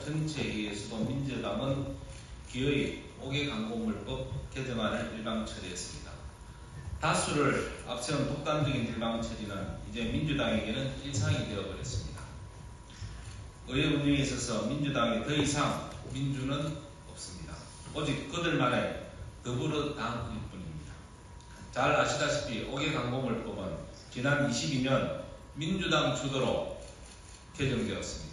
전체 회의에서도 민주당은 기어이 5개 광고물법 개정안을 일방 처리했습니다. 다수를 앞세운 독단적인 일방 처리는 이제 민주당에게는 일상이 되어버렸습니다. 의회 운영에 있어서 민주당이 더 이상 민주는 없습니다. 오직 그들만의 더불어당일 뿐입니다. 잘 아시다시피 5개 광고물법은 지난 22년 민주당 주도로 개정되었습니다.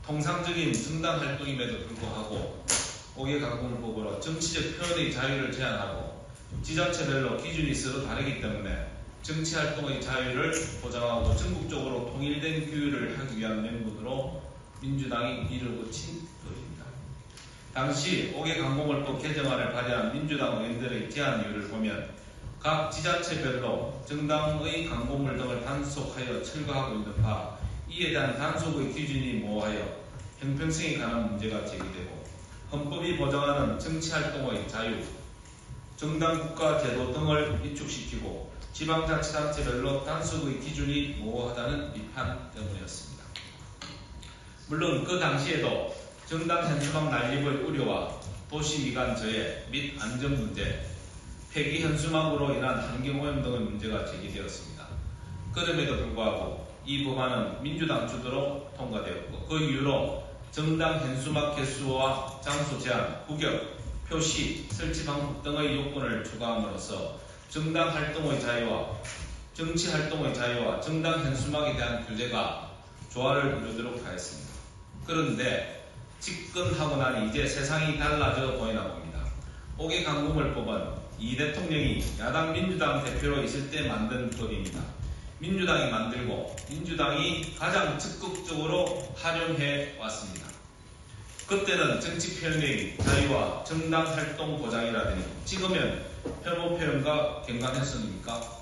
통상적인 정당 활동임에도 불구하고 5개 광고물법으로 정치적 표현의 자유를 제한하고 지자체별로 기준이 서로 다르기 때문에 정치활동의 자유를 보장하고 전국적으로 통일된 규율을 하기 위한 명분으로 민주당이 밀어붙인 법입니다. 당시 5개 광고물법 개정안을 발의한 민주당 의원들의 제안 이유를 보면 각 지자체별로 정당의 광고물 등을 단속하여 철거하고 있는 바 이에 대한 단속의 기준이 모호하여 형평성에 관한 문제가 제기되고 헌법이 보장하는 정치활동의 자유, 정당 국가제도 등을 위축시키고 지방자치단체별로 단속의 기준이 모호하다는 비판 때문이었습니다. 물론 그 당시에도 정당 현수막 난립의 우려와 도시미관 저해 및 안전 문제, 폐기 현수막으로 인한 환경오염 등의 문제가 제기되었습니다. 그럼에도 불구하고 이 법안은 민주당 주도로 통과되었고 그 이후로 정당 현수막 개수와 장소 제한, 구격, 표시, 설치 방법 등의 요건을 추가함으로써 정당 활동의 자유와 정치 활동의 자유와 정당 현수막에 대한 규제가 조화를 이루도록 하였습니다. 그런데 집권하고 나니 이제 세상이 달라져 보이나 봅니다. 5개 광고물법은 이 대통령이 야당 민주당 대표로 있을 때 만든 법입니다. 민주당이 만들고 민주당이 가장 적극적으로 활용해 왔습니다. 그때는 정치 표현의 자유와 정당 활동 보장이라더니 지금은 혐오 표현과 경강했습니까?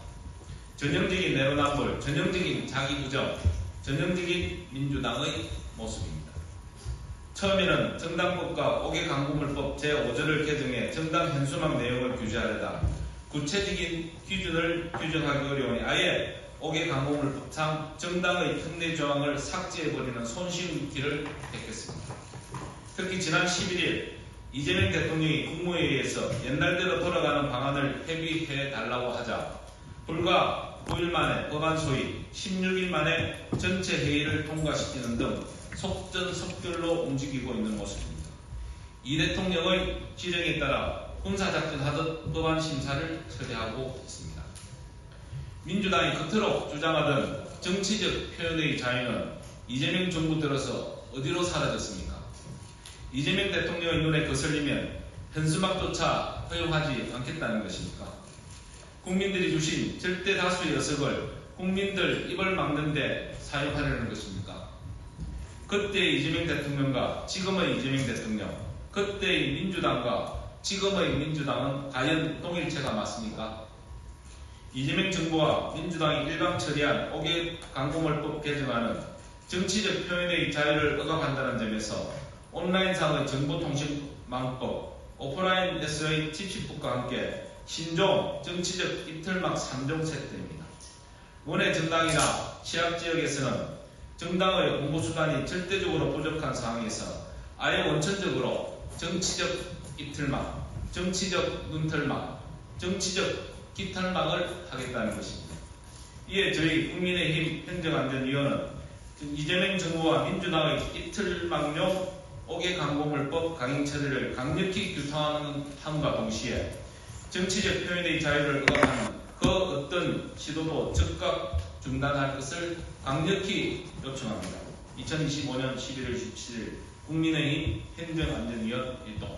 전형적인 내로남불, 전형적인 자기부정, 전형적인 민주당의 모습입니다. 처음에는 정당법과 5개 광고물법 제5조를 개정해 정당 현수막 내용을 규제하려다 구체적인 기준을 규정하기 어려우니 아예 5개 광고물법상 정당의 특례 조항을 삭제해버리는 손쉬운 길을 택했습니다. 특히 지난 11일 이재명 대통령이 국무회의에서 옛날대로 돌아가는 방안을 협의해달라고 하자 불과 9일 만에 법안 소위 16일 만에 전체 회의를 통과시키는 등 속전속결로 움직이고 있는 모습입니다. 이 대통령의 지령에 따라 군사작전 하듯 법안 심사를 처리하고 있습니다. 민주당이 그토록 주장하던 정치적 표현의 자유는 이재명 정부 들어서 어디로 사라졌습니까? 이재명 대통령의 눈에 거슬리면 현수막조차 허용하지 않겠다는 것입니까? 국민들이 주신 절대 다수의 여석을 국민들 입을 막는데 사용하려는 것입니까? 그때의 이재명 대통령과 지금의 이재명 대통령, 그때의 민주당과 지금의 민주당은 과연 동일체가 맞습니까? 이재명 정부와 민주당이 일방 처리한 5개 광고물법 개정안은 정치적 표현의 자유를 억압한다는 점에서 온라인상의 정보통신망법, 오프라인에서의 tips북과 함께 신종 정치적 이틀막 3종 세트입니다. 원외 정당이나 취약지역에서는 정당의 홍보수단이 절대적으로 부족한 상황에서 아예 원천적으로 정치적 이틀막, 정치적 눈털막, 정치적 깃털막을 하겠다는 것입니다. 이에 저희 국민의힘 행정안전위원회는 이재명 정부와 민주당의 이틀막용 5개 광고물법 강행 처리를 강력히 규탄함과 동시에 정치적 표현의 자유를 억압하는 그 어떤 시도도 즉각 중단할 것을 강력히 요청합니다. 2025년 11월 17일 국민의힘 행정안전위원 일동